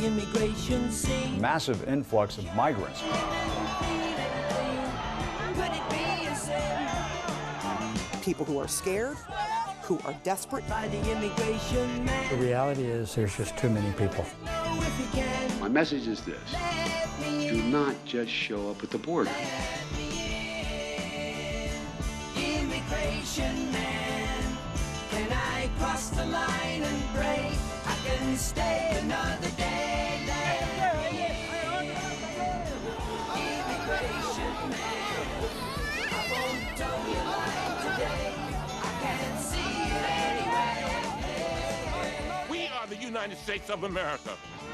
the immigration scene. Massive influx of migrants. Could it be a sin? People who are scared, who are desperate. By the immigration man. The reality is there's just too many people. Know if you can. My message is this: Let me do not just show up at the border. Let me in. Immigration man. Can I cross the line and break? I can stay another day. Let me in. Immigration man. I won't tell you lie today. I can't see it anyway. We are the United States of America.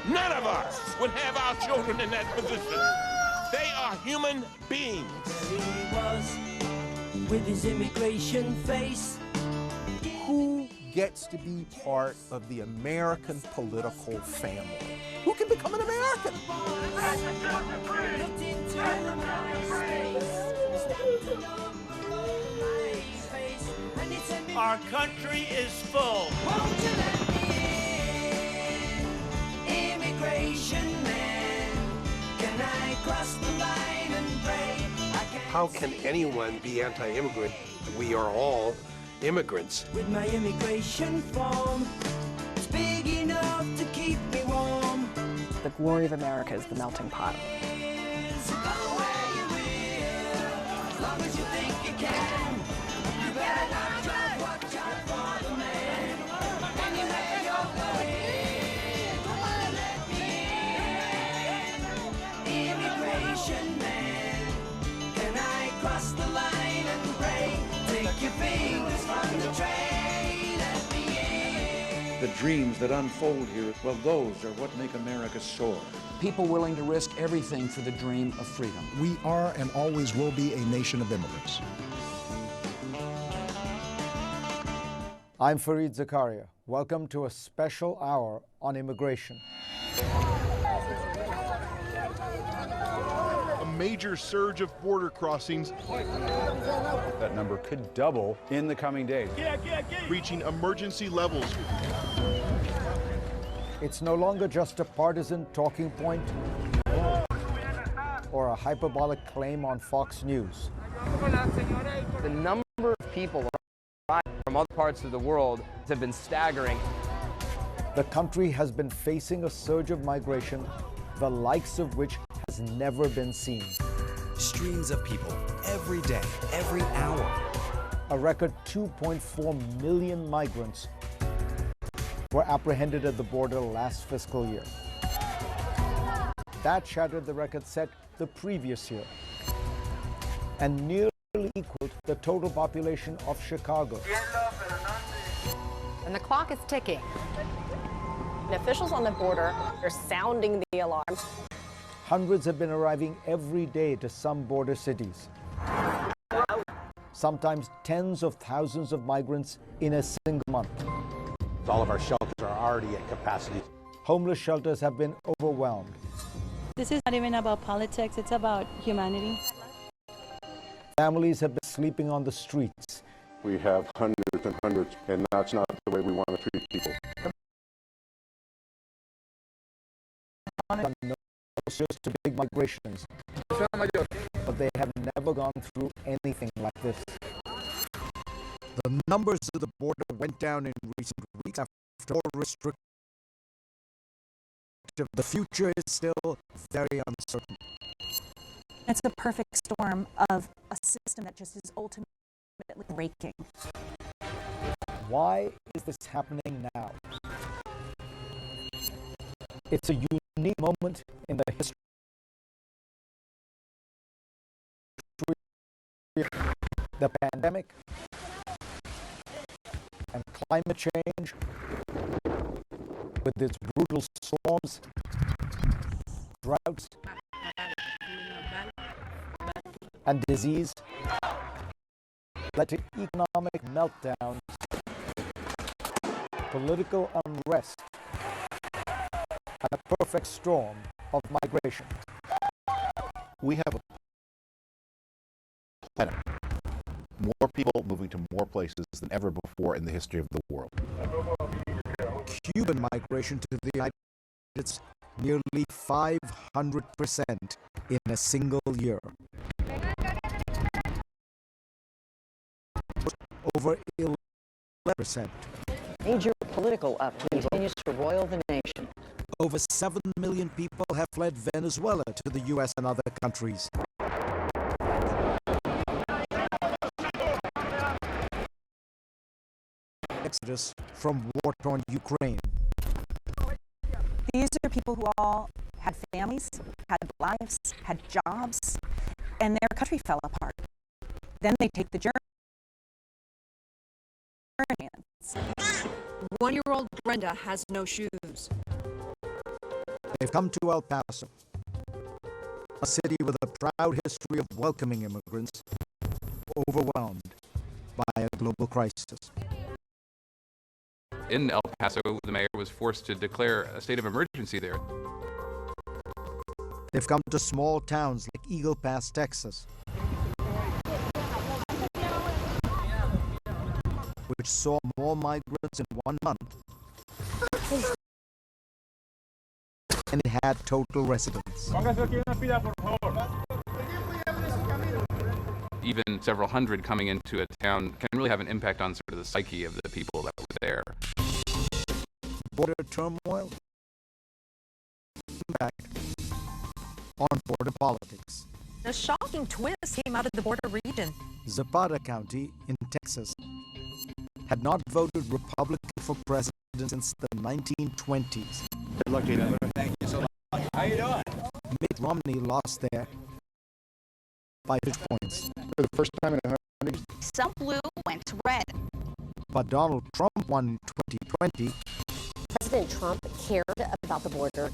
None of us would have our children in that position. They are human beings. There he was with his immigration face. Who gets to be part of the American political family? Who can become an American? Looked into my face, and it said, Our country is full. won't you let me in? Immigration man, can I cross the line and break? I can't How can anyone be anti-immigrant? We are all immigrants. with my immigration form. It's big enough to keep me warm. The glory of America is the melting pot. So go where you will, as long as you think you can. You better watch out for the man. Anywhere you're going, come on, let me in. Immigration man, can I cross the line and break? Take your fingers from the tray, let me in. The dreams that unfold here, well, those are what make America soar. People willing to risk everything for the dream of freedom. We are and always will be a nation of immigrants. I'm Fareed Zakaria. Welcome to a special hour on immigration. A major surge of border crossings, That number could double in the coming days. reaching emergency levels. It's no longer just a partisan talking point or a hyperbolic claim on Fox News. The number of people arriving from other parts of the world have been staggering. The country has been facing a surge of migration, the likes of which has never been seen. Streams of people every day, every hour. A record 2.4 million migrants were apprehended at the border last fiscal year. That shattered the record set the previous year and nearly equaled the total population of Chicago. And the clock is ticking. And officials on the border are sounding the alarm. Hundreds have been arriving every day to some border cities. Sometimes tens of thousands of migrants in a single month. All of our shelters are already at capacity. Homeless shelters have been overwhelmed. This is not even about politics, it's about humanity. Families have been sleeping on the streets. We have hundreds and hundreds, and that's not the way we want to treat people. No just to big migrations, but they have never gone through anything like this. The numbers of the border went down in recent weeks after more restrictive. The future is still very uncertain. It's a perfect storm of a system that just is ultimately breaking. Why is this happening now? It's a unique moment in the history of the pandemic and climate change, with its brutal storms, droughts, and disease, led to economic meltdowns, political unrest, and a perfect storm of migration. We have a planet. More people moving to more places than ever before in the history of the world. Cuban migration to the United States nearly 500% in a single year. Over 11%. Major political upheaval continues to roil the nation. Over 7 million people have fled Venezuela to the U.S. and other countries. Exodus from war-torn Ukraine. These are people who all had families, had lives, had jobs, and their country fell apart. Then they take the journey. 1-year-old Brenda has no shoes. They've come to El Paso, a city with a proud history of welcoming immigrants, overwhelmed by a global crisis. In El Paso, the mayor was forced to declare a state of emergency there. They've come to small towns like Eagle Pass, Texas, which saw more migrants in 1 month than it had total residents. Even several hundred coming into a town can really have an impact on sort of the psyche of the people that were there. Border turmoil, impact on border politics. A shocking twist came out of the border region. Zapata County in Texas had not voted Republican for president since the 1920s. Good luck to you. Thank you so much. How you doing? Mitt Romney lost there by 6 points. For the first time in 100 years. Some blue went to red. But Donald Trump won in 2020 President Trump cared about the border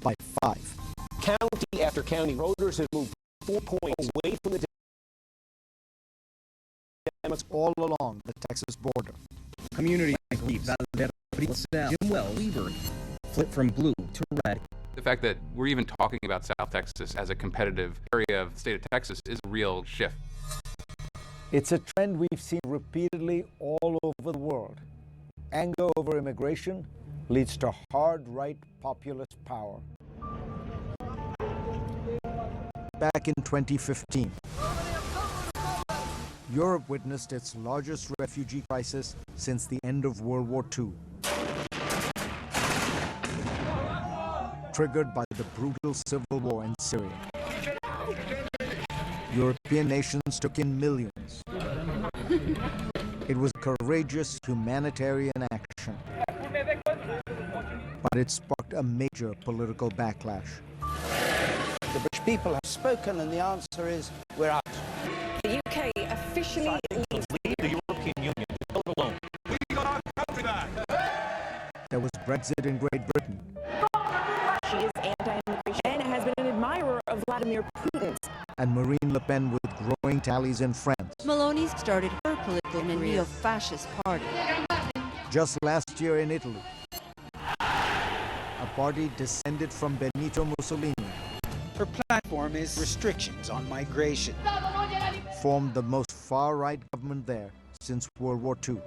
by 5. County after county, voters have moved 4 points away from the Democrats all along the Texas border. Communities like Lee, Valadero, Jim Wells, Weaver flip from blue to red. The fact that we're even talking about South Texas as a competitive area of the state of Texas is a real shift. It's a trend we've seen repeatedly all over the world. Anger over immigration leads to hard right populist power. Back in 2015, Europe witnessed its largest refugee crisis since the end of World War II, triggered by the brutal civil war in Syria. European nations took in millions. It was courageous humanitarian action, but it sparked a major political backlash. The British people have spoken, and the answer is we're out. The UK officially leaves the European Union alone. We got our country back. There was Brexit in Great Britain. She is anti-immigration and has been an admirer of Vladimir Putin's. And Marine Le Pen with growing tallies in France. Meloni started her political in a neo-fascist party. Just last year in Italy, a party descended from Benito Mussolini. Her platform is restrictions on migration. Formed the most far-right government there since World War II.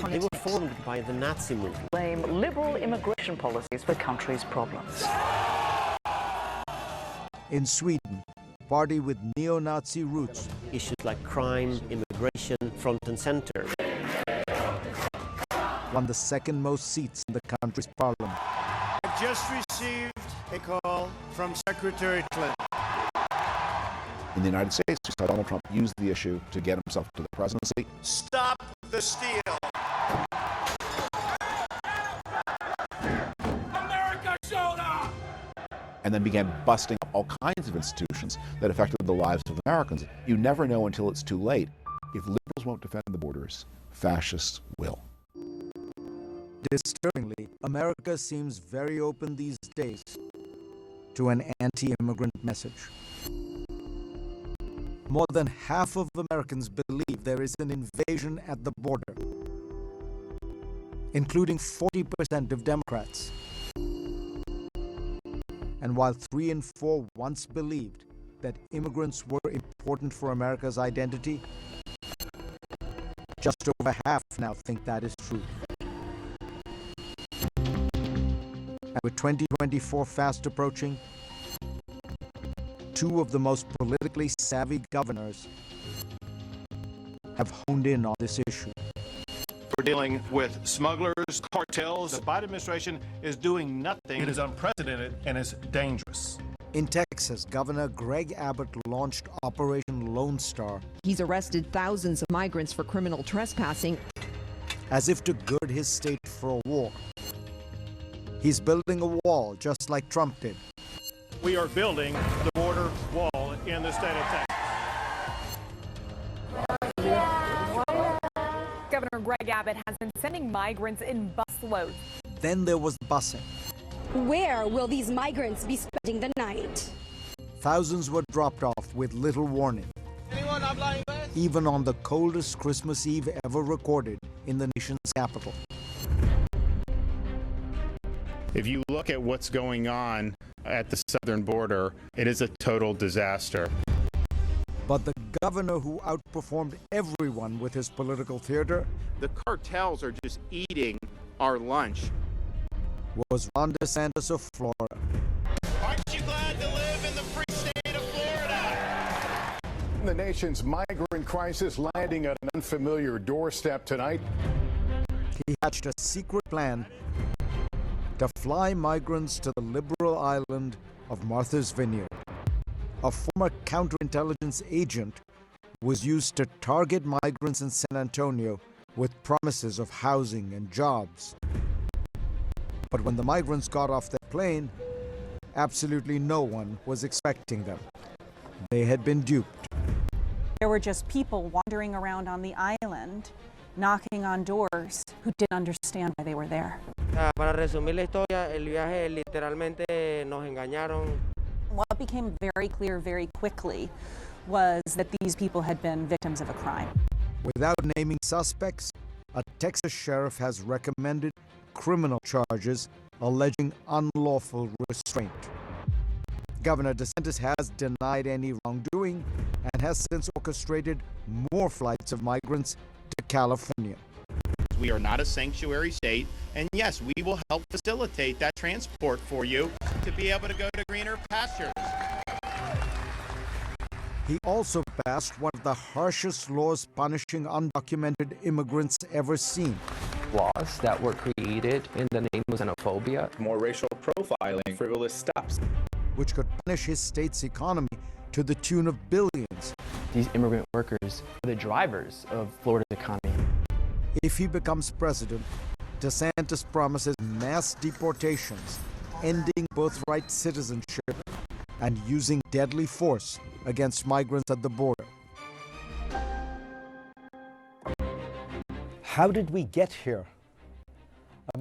They were formed by the Nazi movement. Blame liberal immigration policies for the country's problems. In Sweden, a party with neo-Nazi roots. Issues like crime, immigration, front and center. Won the second most seats in the country's parliament. I've just received a call from Secretary Clinton. In the United States, we saw Donald Trump use the issue to get himself to the presidency. Stop the steal. America showed up! And then began busting up all kinds of institutions that affected the lives of Americans. You never know until it's too late. If liberals won't defend the borders, fascists will. Disturbingly, America seems very open these days to an anti-immigrant message. More than half of Americans believe there is an invasion at the border, including 40% of Democrats. And while 3 in 4 once believed that immigrants were important for America's identity, just over half now think that is true. And with 2024 fast approaching, two of the most politically savvy governors have honed in on this issue. We're dealing with smugglers, cartels. The Biden administration is doing nothing. It is unprecedented and it's dangerous. In Texas, Governor Greg Abbott launched Operation Lone Star. He's arrested thousands of migrants for criminal trespassing, as if to gird his state for a war. He's building a wall just like Trump did. We are building the border wall in the state of Texas. Governor Greg Abbott has been sending migrants in busloads. Then there was busing. Where will these migrants be spending the night? Thousands were dropped off with little warning. Even on the coldest Christmas Eve ever recorded in the nation's capital. If you look at what's going on at the southern border, it is a total disaster. But the governor who outperformed everyone with his political theater, the cartels are just eating our lunch, was Ron DeSantis of Florida. Aren't you glad to live in the free state of Florida? The nation's migrant crisis landing at an unfamiliar doorstep tonight. He hatched a secret plan to fly migrants to the liberal island of Martha's Vineyard. A former counterintelligence agent was used to target migrants in San Antonio with promises of housing and jobs. But when the migrants got off their plane, absolutely no one was expecting them. They had been duped. There were just people wandering around on the island, knocking on doors, who didn't understand why they were there. Para resumir la historia, el viaje literalmente nos engañaron. What became very clear very quickly was that these people had been victims of a crime. Without naming suspects, a Texas sheriff has recommended criminal charges alleging unlawful restraint. Governor DeSantis has denied any wrongdoing and has since orchestrated more flights of migrants to California. We are not a sanctuary state, and yes, we will help facilitate that transport for you to be able to go to greener pastures. He also passed one of the harshest laws punishing undocumented immigrants ever seen. Laws that were created in the name of xenophobia. More racial profiling, frivolous stops. Which could punish his state's economy to the tune of billions. These immigrant workers are the drivers of Florida's economy. If he becomes president, DeSantis promises mass deportations, ending birthright citizenship, and using deadly force against migrants at the border. How did we get here?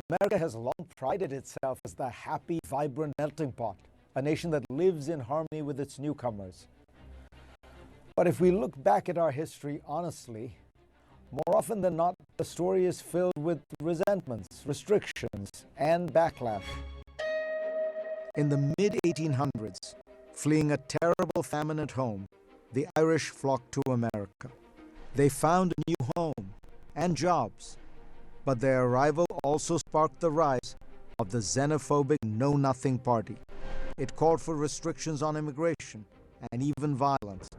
America has long prided itself as the happy, vibrant melting pot, a nation that lives in harmony with its newcomers. But if we look back at our history honestly, more often than not, the story is filled with resentments, restrictions, and backlash. In the mid-1800s, fleeing a terrible famine at home, the Irish flocked to America. They found a new home and jobs, but their arrival also sparked the rise of the xenophobic Know-Nothing Party. It called for restrictions on immigration and even violence,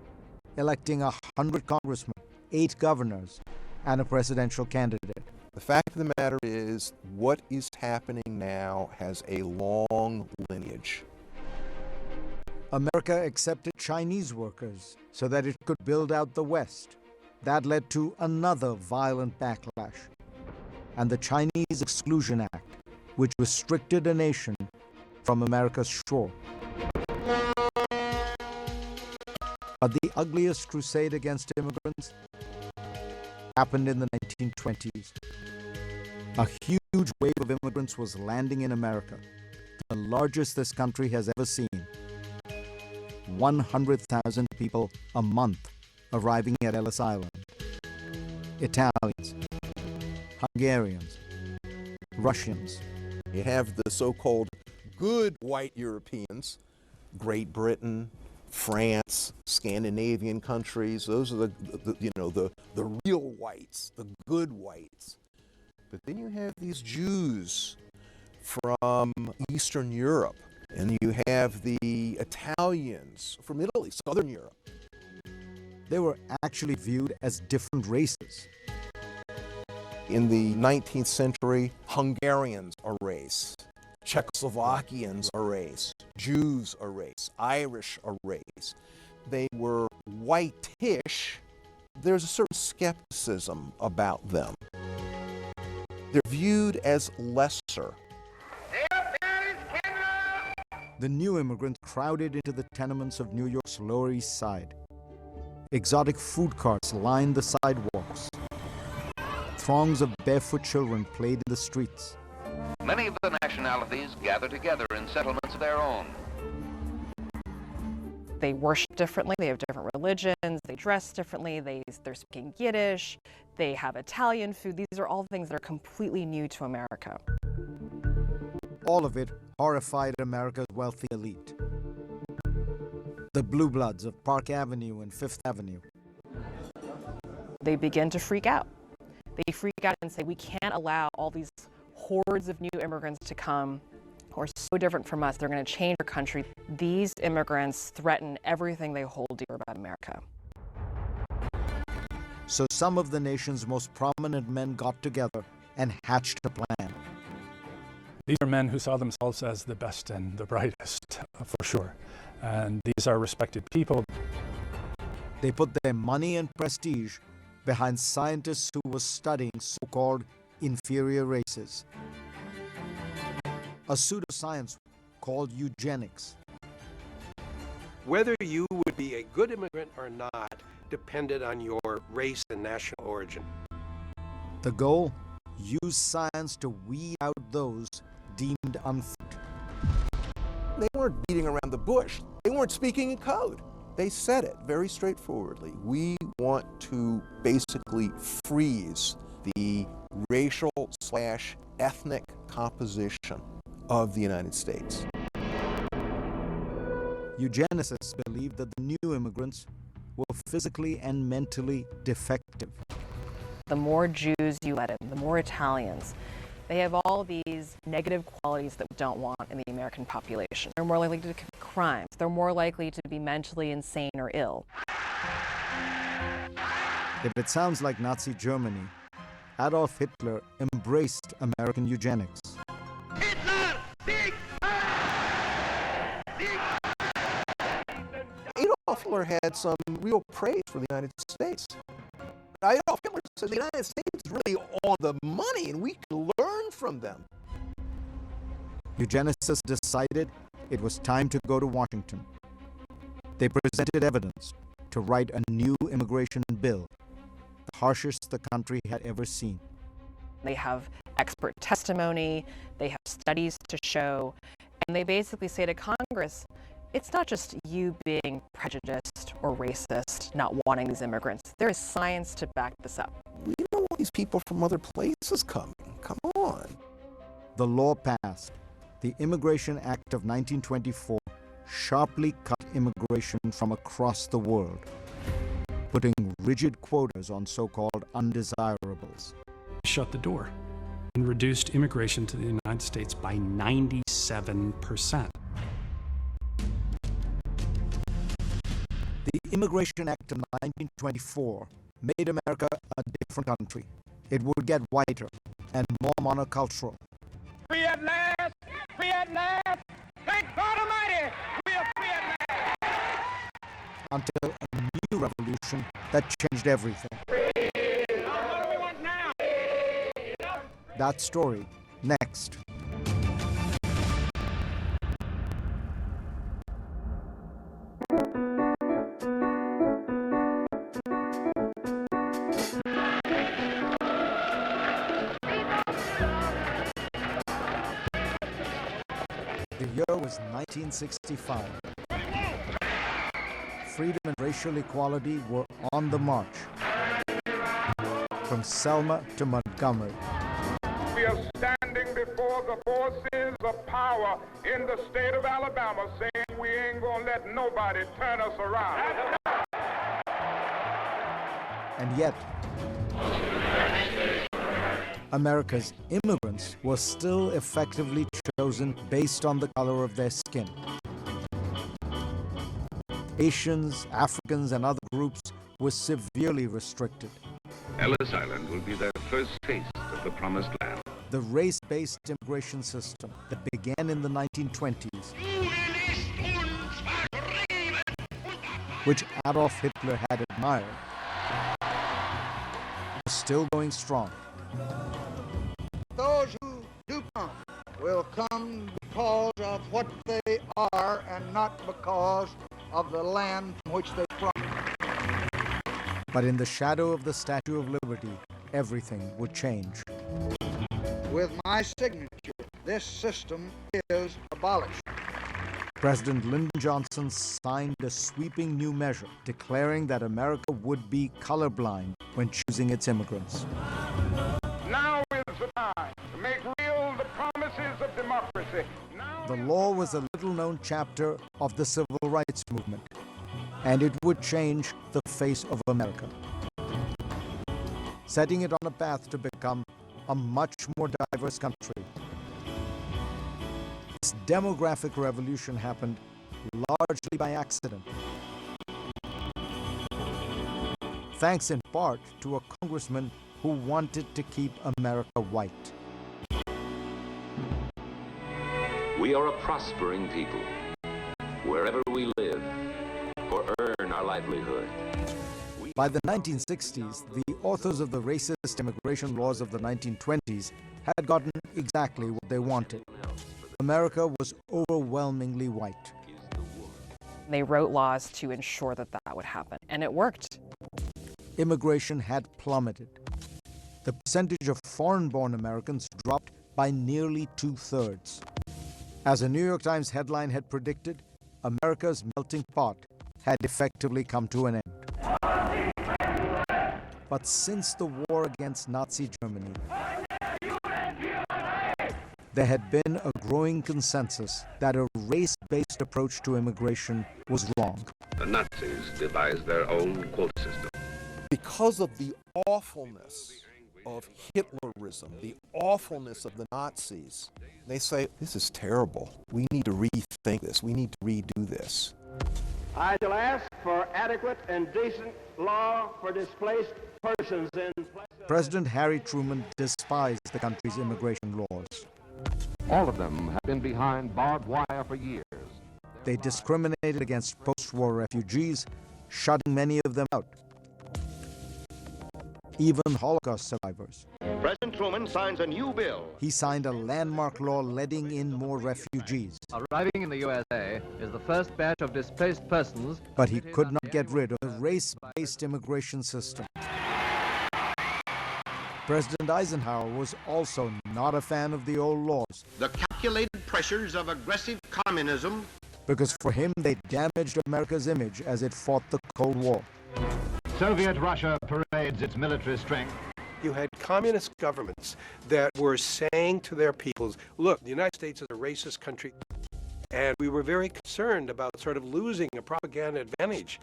electing 100 congressmen, 8 governors, and a presidential candidate. The fact of the matter is, what is happening now has a long lineage. America accepted Chinese workers so that it could build out the West. That led to another violent backlash, and the Chinese Exclusion Act, which restricted a nation from America's shore. But the ugliest crusade against immigrants happened in the 1920s. A huge wave of immigrants was landing in America, the largest this country has ever seen. 100,000 people a month arriving at Ellis Island. Italians, Hungarians, Russians. You have the so-called good white Europeans, Great Britain, France, Scandinavian countries. Those are the real whites, the good whites. But then you have these Jews from Eastern Europe, and you have the Italians from Italy, Southern Europe. They were actually viewed as different races. In the 19th century, Hungarians are a race, Czechoslovakians are a race, Jews are a race, Irish are a race. They were whitish. There's a certain skepticism about them. They're viewed as lesser. The new immigrants crowded into the tenements of New York's Lower East Side. Exotic food carts lined the sidewalks. Throngs of barefoot children played in the streets. Many of the nationalities gather together in settlements of their own. They worship differently, they have different religions, they dress differently, they're speaking Yiddish, they have Italian food. These are all things that are completely new to America. All of it horrified America's wealthy elite. The blue bloods of Park Avenue and Fifth Avenue. They begin to freak out. They freak out and say, we can't allow all these hordes of new immigrants to come who are so different from us. They're going to change our country. These immigrants threaten everything they hold dear about America. So some of the nation's most prominent men got together and hatched a plan. These are men who saw themselves as the best and the brightest, for sure. And these are respected people. They put their money and prestige behind scientists who were studying so-called inferior races. A pseudoscience called eugenics. Whether you would be a good immigrant or not depended on your race and national origin. The goal? Use science to weed out those deemed unfit. They weren't beating around the bush. They weren't speaking in code. They said it very straightforwardly. We want to basically freeze the racial/ethnic composition of the United States. Eugenicists believe that the new immigrants were physically and mentally defective. The more Jews you let in, the more Italians, they have all these negative qualities that we don't want in the American population. They're more likely to commit crimes. They're more likely to be mentally insane or ill. If it sounds like Nazi Germany, Adolf Hitler embraced American eugenics. Adolf Hitler had some real praise for the United States. Adolf Hitler said the United States is really on the money and we can learn from them. Eugenicists decided it was time to go to Washington. They presented evidence to write a new immigration bill, the harshest the country had ever seen. They have expert testimony, they have studies to show, and they basically say to Congress, it's not just you being prejudiced or racist, not wanting these immigrants. There is science to back this up. We don't want these people from other places coming. Come on. The law passed. The Immigration Act of 1924 sharply cut immigration from across the world, putting rigid quotas on so-called undesirables. Shut the door and reduced immigration to the United States by 97%. The Immigration Act of 1924 made America a different country. It would get whiter and more monocultural. Free at last! Free at last! Thank God Almighty! We are free at last! Until a new revolution that changed everything. What do we want now? That story, next. The year was 1965. Freedom and racial equality were on the march. From Selma to Montgomery. We are standing before the forces of power in the state of Alabama saying we ain't gonna let nobody turn us around. And yet, America's immigrants were still effectively chosen based on the color of their skin. Asians, Africans, and other groups were severely restricted. Ellis Island will be their first taste of the promised land. The race-based immigration system that began in the 1920s, which Adolf Hitler had admired, was still going strong. Those who do come will come because of what they are and not because of the land from which they from. But in the shadow of the Statue of Liberty, everything would change. With my signature, this system is abolished. President Lyndon Johnson signed a sweeping new measure declaring that America would be colorblind when choosing its immigrants. Now is the time to make real the promises of democracy. The law was a little-known chapter of the Civil Rights Movement, and it would change the face of America, setting it on a path to become a much more diverse country. This demographic revolution happened largely by accident, thanks in part to a congressman who wanted to keep America white. We are a prospering people, wherever we live, or earn our livelihood. By the 1960s, the authors of the racist immigration laws of the 1920s had gotten exactly what they wanted. America was overwhelmingly white. They wrote laws to ensure that that would happen, and it worked. Immigration had plummeted. The percentage of foreign-born Americans dropped by nearly 2/3. As a New York Times headline had predicted, America's melting pot had effectively come to an end. But since the war against Nazi Germany, there had been a growing consensus that a race-based approach to immigration was wrong. The Nazis devised their own quota system. Because of the awfulness of Hitlerism, the awfulness of the Nazis, they say, this is terrible. We need to rethink this. We need to redo this. I shall ask for adequate and decent law for displaced persons in place of... President Harry Truman despised the country's immigration laws. All of them have been behind barbed wire for years. They discriminated against post-war refugees, shutting many of them out. Even Holocaust survivors. President Truman signs a new bill. He signed a landmark law letting in more refugees. Arriving in the USA is the first batch of displaced persons. But he could not get rid of the race-based immigration system. President Eisenhower was also not a fan of the old laws. The calculated pressures of aggressive communism. Because for him, they damaged America's image as it fought the Cold War. Soviet Russia parades its military strength. You had communist governments that were saying to their peoples, look, the United States is a racist country. And we were very concerned about sort of losing a propaganda advantage.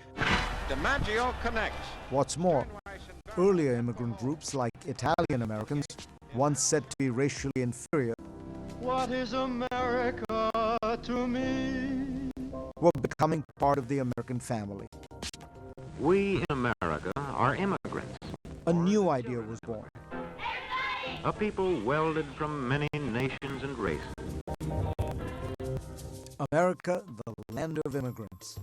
DiMaggio connects. What's more, earlier immigrant groups like Italian Americans, once said to be racially inferior, What is America to me? Were becoming part of the American family. We in America are immigrants. A new idea was born. A people welded from many nations and races. America, the land of immigrants.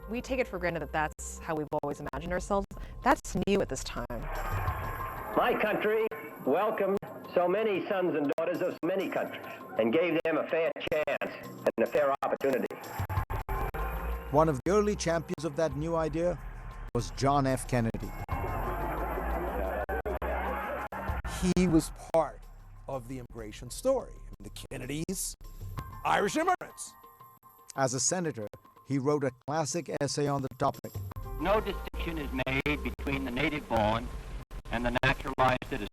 We take it for granted that that's how we've always imagined ourselves. That's new at this time. My country welcomed so many sons and daughters of many countries and gave them a fair chance and a fair opportunity. One of the early champions of that new idea was John F. Kennedy. He was part of the immigration story. The Kennedys, Irish immigrants. As a senator, he wrote a classic essay on the topic. No distinction is made between the native-born and the naturalized citizen.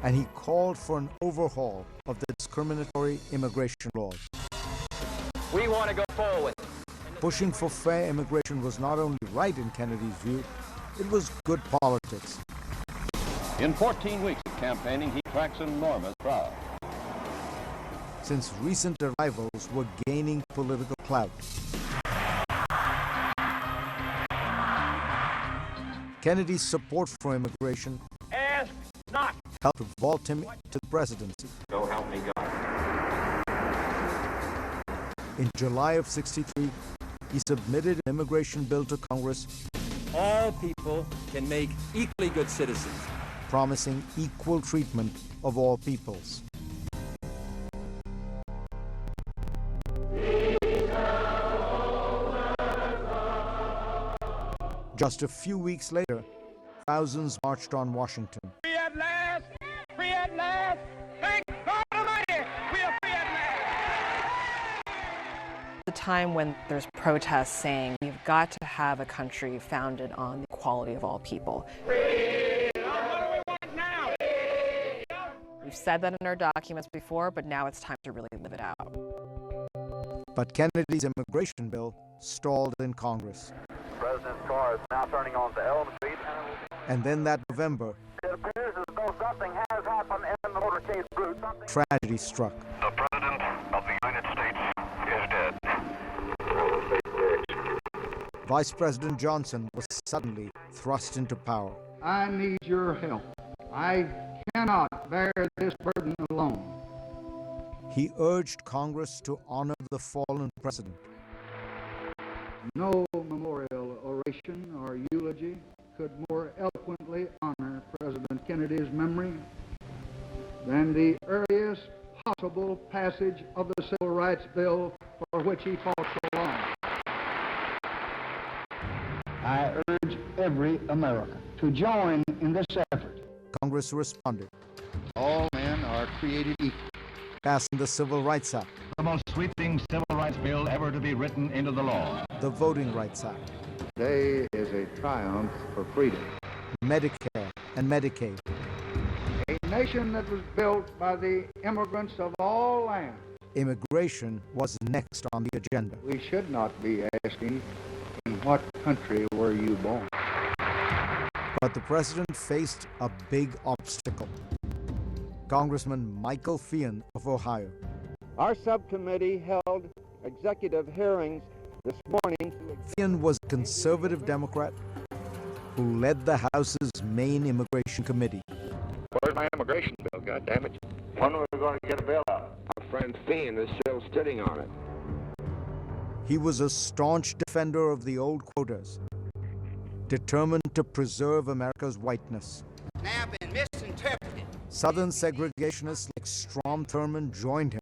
And he called for an overhaul of the discriminatory immigration laws. We want to go forward. Pushing for fair immigration was not only right in Kennedy's view, it was good politics. In 14 weeks of campaigning, he tracks an enormous crowd. since recent arrivals were gaining political clout. Kennedy's support for immigration helped vault him to the presidency. So help me God. In July of '63, he submitted an immigration bill to Congress All people can make equally good citizens, promising equal treatment of all peoples. Just a few weeks later, thousands marched on Washington. Free at last! Free at last! Thank God Almighty! We are free at last! The time when there's protests saying we've got to have a country founded on the equality of all people. Freedom! What do we want now? We've said that in our documents before, but now it's time to really live it out. But Kennedy's immigration bill stalled in Congress. The president's car is now turning onto Elm Street. And then that November, It appears as though something has happened in the motorcade route. tragedy struck. The President of the United States is dead. Vice President Johnson was suddenly thrust into power. I need your help. I cannot bear this burden alone. He urged Congress to honor the fallen president. No memorial oration or eulogy could more eloquently honor President Kennedy's memory than the earliest possible passage of the Civil Rights Bill for which he fought so long. I urge every American to join in this effort. Congress responded, All men are created equal. passing the Civil Rights Act, The most sweeping civil rights bill ever to be written into the law. the Voting Rights Act, Today is a triumph for freedom. Medicare and Medicaid, A nation that was built by the immigrants of all lands. immigration was next on the agenda. We should not be asking, in what country were you born? But the president faced a big obstacle. Congressman Michael Feehan of Ohio. Our subcommittee held executive hearings this morning. Feehan was a conservative Democrat who led the House's main immigration committee. Where's my immigration bill, goddammit? When are we going to get a bill out? Our friend Feehan is still sitting on it. He was a staunch defender of the old quotas, determined to preserve America's whiteness. Now been misinterpreted. Southern segregationists like Strom Thurmond joined him,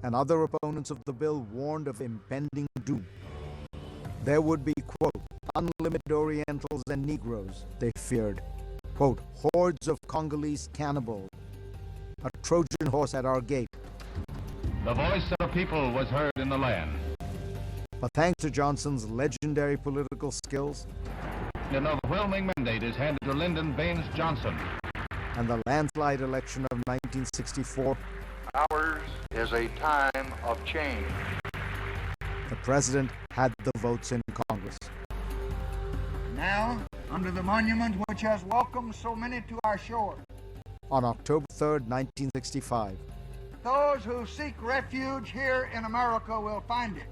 and other opponents of the bill warned of impending doom. There would be, quote, unlimited Orientals and Negroes, they feared, quote, hordes of Congolese cannibals, a Trojan horse at our gate. The voice of the people was heard in the land. But thanks to Johnson's legendary political skills, An overwhelming mandate is handed to Lyndon Baines Johnson. and the landslide election of 1964, Ours is a time of change. the president had the votes in Congress. Now, under the monument which has welcomed so many to our shore, On October 3rd, 1965, those who seek refuge here in America will find it.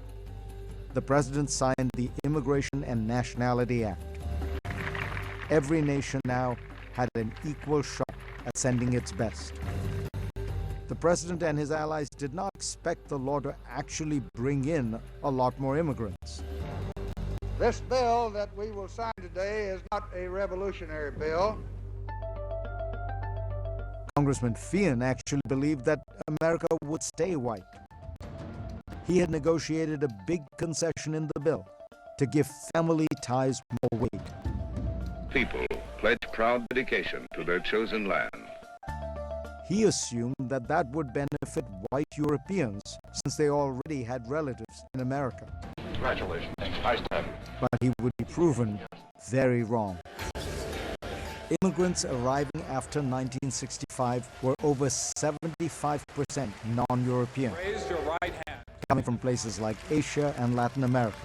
the president signed the Immigration and Nationality Act. Every nation now had an equal shot at sending its best. The president and his allies did not expect the law to actually bring in a lot more immigrants. This bill that we will sign today is not a revolutionary bill. Congressman Feehan actually believed that America would stay white. He had negotiated a big concession in the bill to give family ties more weight. People pledge proud dedication to their chosen land. He assumed that that would benefit white Europeans since they already had relatives in America. Congratulations. Nice time. But he would be proven very wrong. Immigrants arriving after 1965 were over 75% non-European, Raise your right hand. coming from places like Asia and Latin America.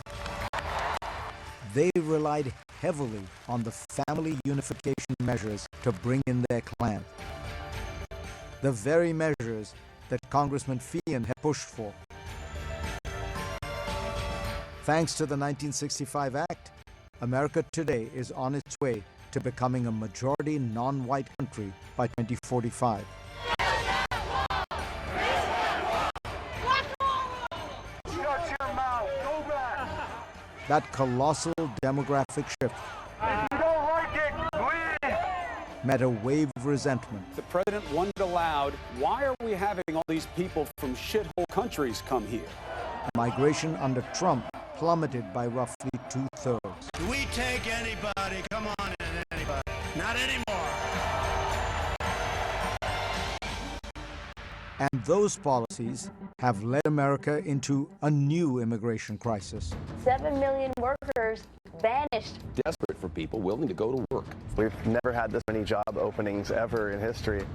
They relied heavily on the family unification measures to bring in their clan. The very measures that Congressman Feehan had pushed for. Thanks to the 1965 Act, America today is on its way to becoming a majority non-white country by 2045. Shut your mouth. Go back. That colossal demographic shift If you don't like it, leave. met a wave of resentment. The president wondered aloud, why are we having all these people from shithole countries come here? Migration under Trump plummeted by roughly 2/3. We take anybody. Come on in, anybody. Not anymore. And those policies have led America into a new immigration crisis. 7 million workers vanished. Desperate for people willing to go to work. We've never had this many job openings ever in history.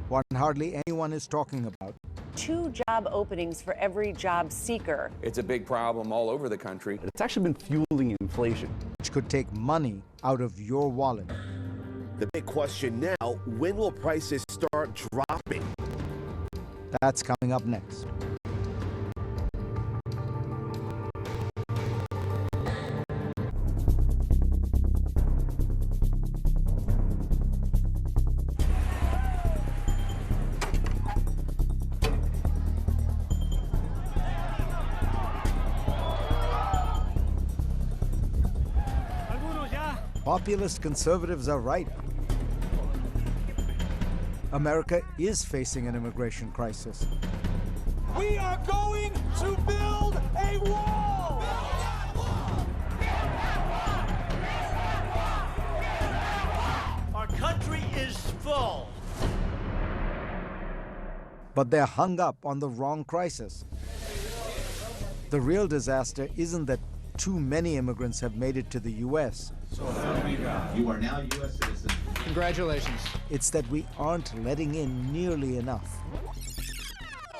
What hardly anyone is talking about. 2 job openings for every job seeker. It's a big problem all over the country. It's actually been fueling inflation, which could take money out of your wallet. The big question now, when will prices start dropping? That's coming up next. Populist conservatives are right. America is facing an immigration crisis. We are going to build a wall. Our country is full. But they're hung up on the wrong crisis. The real disaster isn't that too many immigrants have made it to the U.S. So help me God, you are now U.S. citizen. Congratulations. It's that we aren't letting in nearly enough.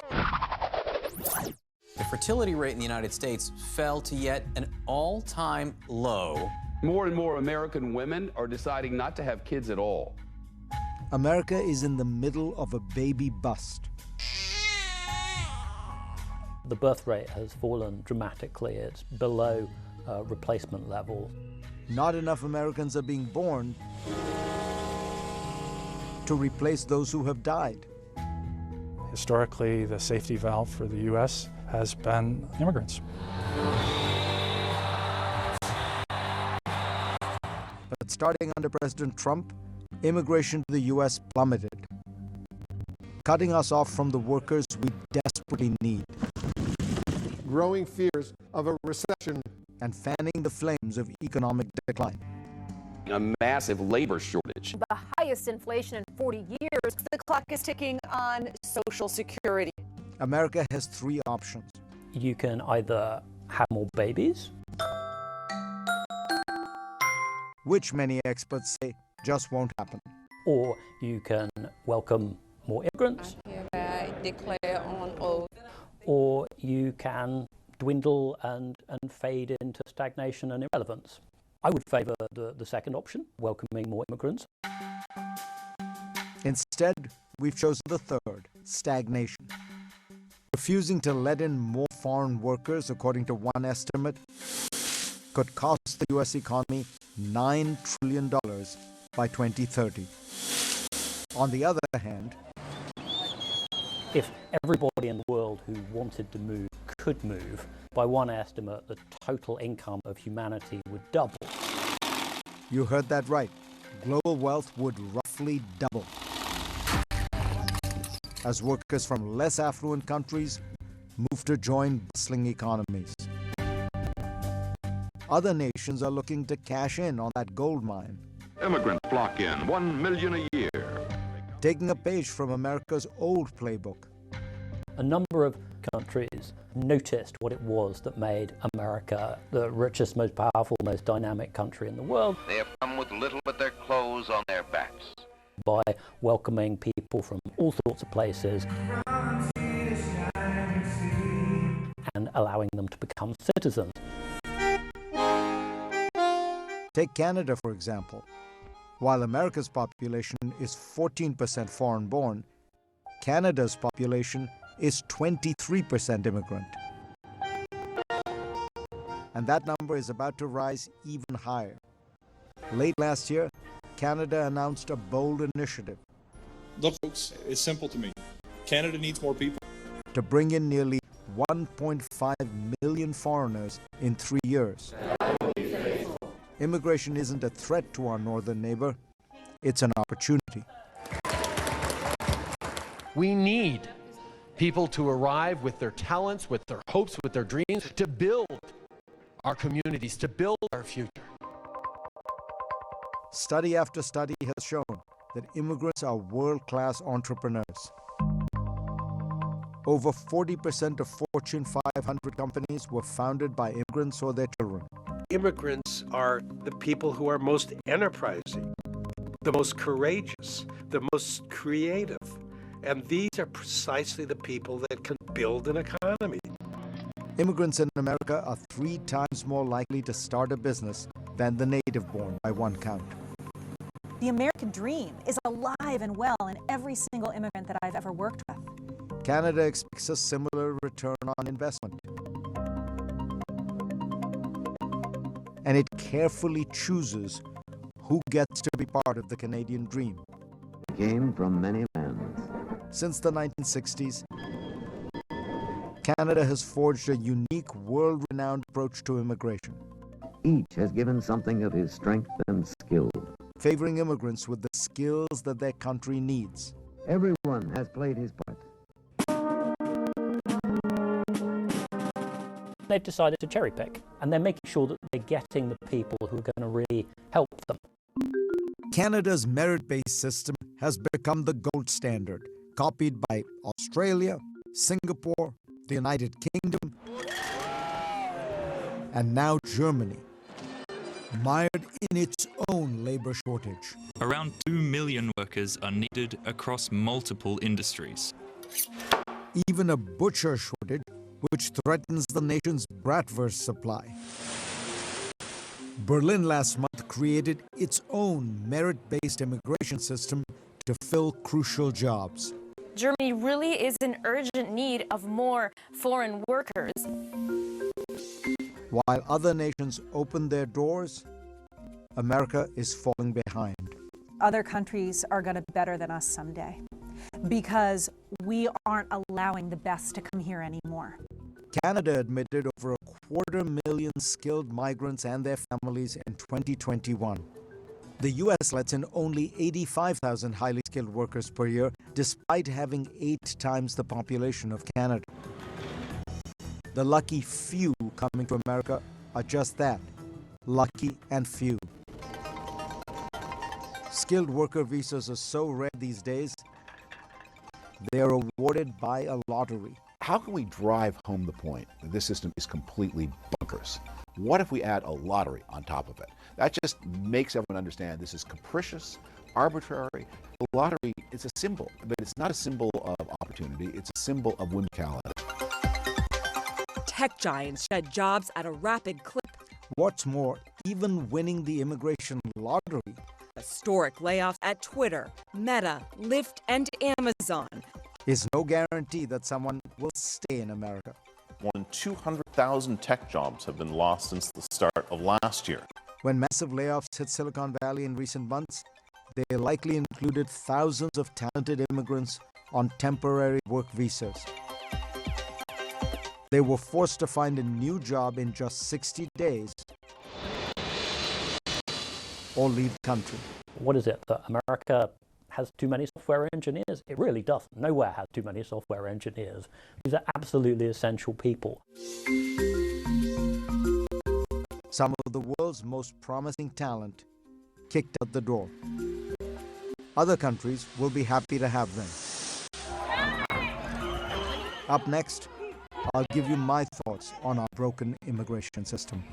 The fertility rate in the United States fell to yet an all-time low. More and more American women are deciding not to have kids at all. America is in the middle of a baby bust. The birth rate has fallen dramatically. It's below replacement level. Not enough Americans are being born to replace those who have died. Historically, the safety valve for the U.S. has been immigrants. But starting under President Trump, immigration to the U.S. plummeted, cutting us off from the workers we desperately need. Growing fears of a recession and fanning the flames of economic decline. A massive labor shortage. The highest inflation in 40 years. The clock is ticking on Social Security. America has 3 options. You can either have more babies, which many experts say just won't happen, or you can welcome more immigrants, I hereby declare on oath, or you can dwindle and fade into stagnation and irrelevance. I would favour the second option, welcoming more immigrants. Instead, we've chosen the third, stagnation. Refusing to let in more foreign workers, according to one estimate, could cost the U.S. economy $9 trillion by 2030. On the other hand, if everybody in the world who wanted to move could move, by one estimate, the total income of humanity would double. You heard that right. Global wealth would roughly double, as workers from less affluent countries move to join bustling economies. Other nations are looking to cash in on that gold mine. Immigrants flock in, 1 million a year. Taking a page from America's old playbook. A number of countries noticed what it was that made America the richest, most powerful, most dynamic country in the world. They have come with little but their clothes on their backs. By welcoming people from all sorts of places and allowing them to become citizens. Take Canada, for example. While America's population is 14% foreign-born, Canada's population is 23% immigrant. And that number is about to rise even higher. Late last year, Canada announced a bold initiative. Look, folks, it's simple to me. Canada needs more people. To bring in nearly 1.5 million foreigners in 3 years. Immigration isn't a threat to our northern neighbor, it's an opportunity. We need people to arrive with their talents, with their hopes, with their dreams, to build our communities, to build our future. Study after study has shown that immigrants are world-class entrepreneurs. Over 40% of Fortune 500 companies were founded by immigrants or their children. Immigrants are the people who are most enterprising, the most courageous, the most creative. And these are precisely the people that can build an economy. Immigrants in America are 3 times more likely to start a business than the native-born by one count. The American dream is alive and well in every single immigrant that I've ever worked with. Canada expects a similar return on investment. And it carefully chooses who gets to be part of the Canadian dream. Came from many lands. Since the 1960s, Canada has forged a unique, world-renowned approach to immigration. Each has given something of his strength and skill, favoring immigrants with the skills that their country needs. Everyone has played his part. They've decided to cherry pick, and they're making sure that they're getting the people who are going to really help them. Canada's merit-based system has become the gold standard, copied by Australia, Singapore, the United Kingdom, and now Germany, mired in its own labor shortage. Around 2 million workers are needed across multiple industries. Even a butcher shortage, which threatens the nation's bratwurst supply. Berlin last month created its own merit-based immigration system to fill crucial jobs. Germany really is in urgent need of more foreign workers. While other nations open their doors, America is falling behind. Other countries are going to be better than us someday because we aren't allowing the best to come here anymore. Canada admitted over 250,000 skilled migrants and their families in 2021. The U.S. lets in only 85,000 highly skilled workers per year, despite having 8 times the population of Canada. The lucky few coming to America are just that, lucky and few. Skilled worker visas are so rare these days, they are awarded by a lottery. How can we drive home the point that this system is completely bonkers? What if we add a lottery on top of it? That just makes everyone understand this is capricious, arbitrary. The lottery is a symbol, but it's not a symbol of opportunity, it's a symbol of whimsicality. Tech giants shed jobs at a rapid clip. What's more, even winning the immigration lottery. Historic layoffs at Twitter, Meta, Lyft, and Amazon is no guarantee that someone will stay in America. More than 200,000 tech jobs have been lost since the start of last year. When massive layoffs hit Silicon Valley in recent months, they likely included thousands of talented immigrants on temporary work visas. They were forced to find a new job in just 60 days or leave the country. What is it, that America has too many software engineers? It really doesn't. Nowhere has too many software engineers. These are absolutely essential people. Some of the world's most promising talent kicked out the door. Other countries will be happy to have them. Up next, I'll give you my thoughts on our broken immigration system.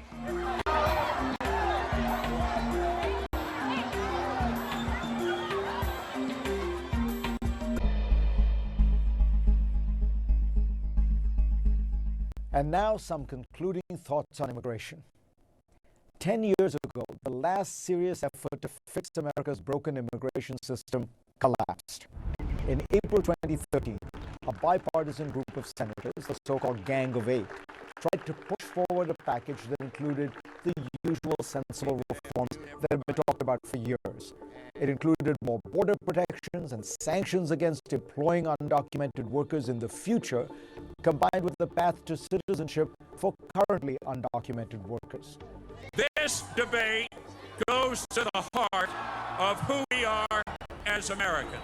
And now some concluding thoughts on immigration. 10 years ago, the last serious effort to fix America's broken immigration system collapsed. In April 2013, a bipartisan group of senators, the so-called Gang of Eight, tried to push forward a package that included the usual sensible reforms that have been talked about for years. It included more border protections and sanctions against employing undocumented workers in the future, combined with the path to citizenship for currently undocumented workers. This debate goes to the heart of who we are as Americans.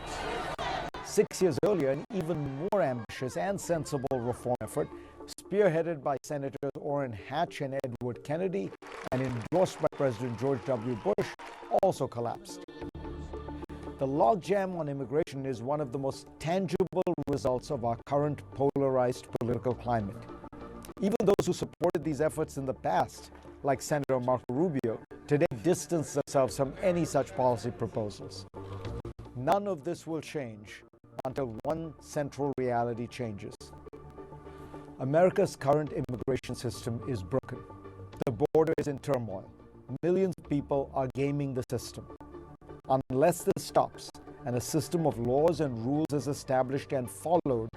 6 years earlier, an even more ambitious and sensible reform effort, spearheaded by Senators Orrin Hatch and Edward Kennedy and endorsed by President George W. Bush, also collapsed. The logjam on immigration is one of the most tangible results of our current polarized political climate. Even those who supported these efforts in the past, like Senator Marco Rubio, today distance themselves from any such policy proposals. None of this will change until one central reality changes. America's current immigration system is broken. The border is in turmoil. Millions of people are gaming the system. Unless this stops and a system of laws and rules is established and followed,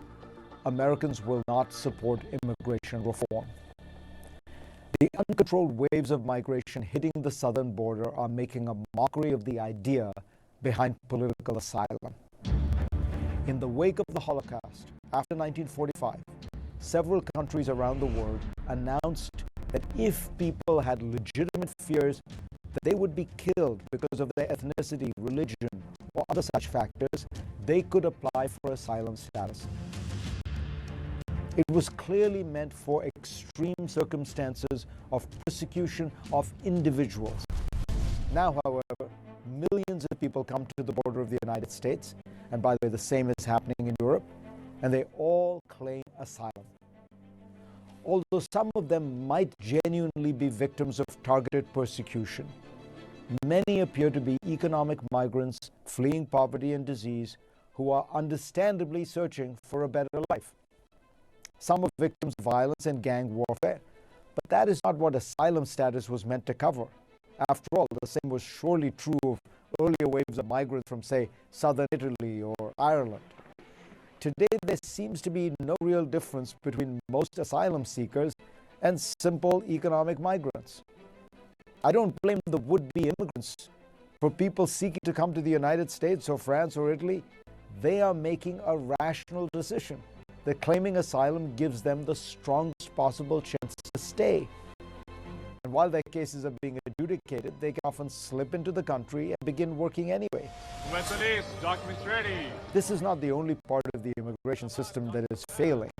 Americans will not support immigration reform. The uncontrolled waves of migration hitting the southern border are making a mockery of the idea behind political asylum. In the wake of the Holocaust, after 1945, several countries around the world announced that if people had legitimate fears that they would be killed because of their ethnicity, religion, or other such factors, they could apply for asylum status. It was clearly meant for extreme circumstances of persecution of individuals. Now, however, millions of people come to the border of the United States, and by the way, the same is happening in Europe, and they all claim asylum. Although some of them might genuinely be victims of targeted persecution, many appear to be economic migrants fleeing poverty and disease who are understandably searching for a better life. Some are victims of violence and gang warfare, but that is not what asylum status was meant to cover. After all, the same was surely true of earlier waves of migrants from, say, southern Italy or Ireland. Today, there seems to be no real difference between most asylum seekers and simple economic migrants. I don't blame the would-be immigrants. For people seeking to come to the United States or France or Italy, they are making a rational decision that claiming asylum gives them the strongest possible chance to stay. And while their cases are being adjudicated, they can often slip into the country and begin working anyway. Documents ready. This is not the only part of the immigration system that is failing.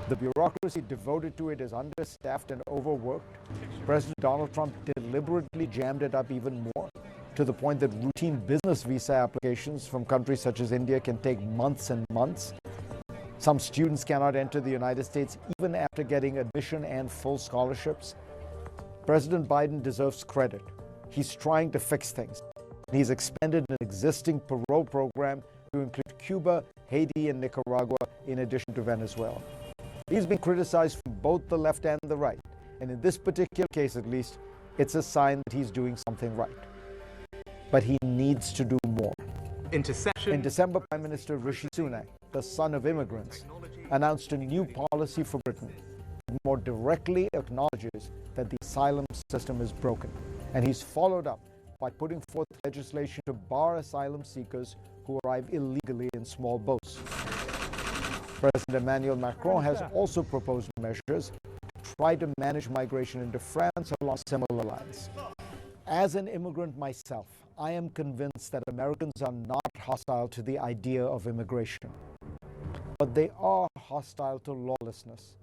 The bureaucracy devoted to it is understaffed and overworked. President Donald Trump deliberately jammed it up even more, to the point that routine business visa applications from countries such as India can take months and months. Some students cannot enter the United States even after getting admission and full scholarships. President Biden deserves credit. He's trying to fix things. He's expanded an existing parole program to include Cuba, Haiti, and Nicaragua, in addition to Venezuela. He's been criticized from both the left and the right, and in this particular case at least, it's a sign that he's doing something right. But he needs to do more. Interception. In December, Prime Minister Rishi Sunak, the son of immigrants, announced a new policy for Britain that more directly acknowledges that the asylum system is broken. And he's followed up by putting forth legislation to bar asylum seekers who arrive illegally in small boats. President Emmanuel Macron has also proposed measures to try to manage migration into France along similar lines. As an immigrant myself, I am convinced that Americans are not hostile to the idea of immigration, but they are hostile to lawlessness,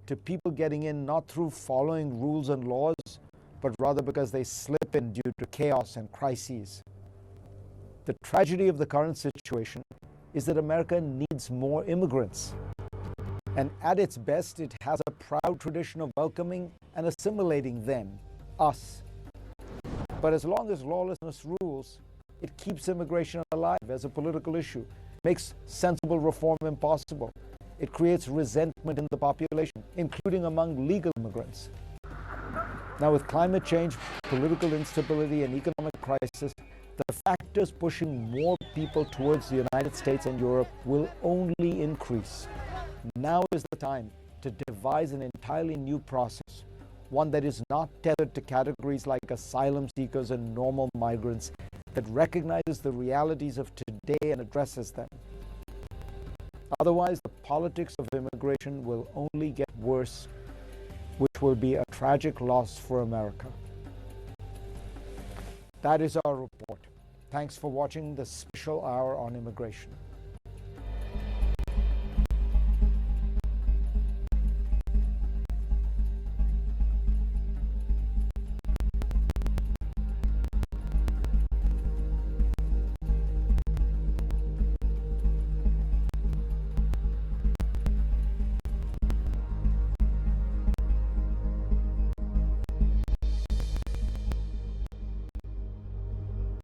to people getting in not through following rules and laws, but rather because they slip in due to chaos and crises. The tragedy of the current situation is that America needs more immigrants. And at its best, it has a proud tradition of welcoming and assimilating them, us. But as long as lawlessness rules, it keeps immigration alive as a political issue, makes sensible reform impossible. It creates resentment in the population, including among legal immigrants. Now, with climate change, political instability, and economic crisis, the factors pushing more people towards the United States and Europe will only increase. Now is the time to devise an entirely new process, one that is not tethered to categories like asylum seekers and normal migrants, that recognizes the realities of today and addresses them. Otherwise, the politics of immigration will only get worse, which will be a tragic loss for America. That is our report. Thanks for watching the special hour on immigration.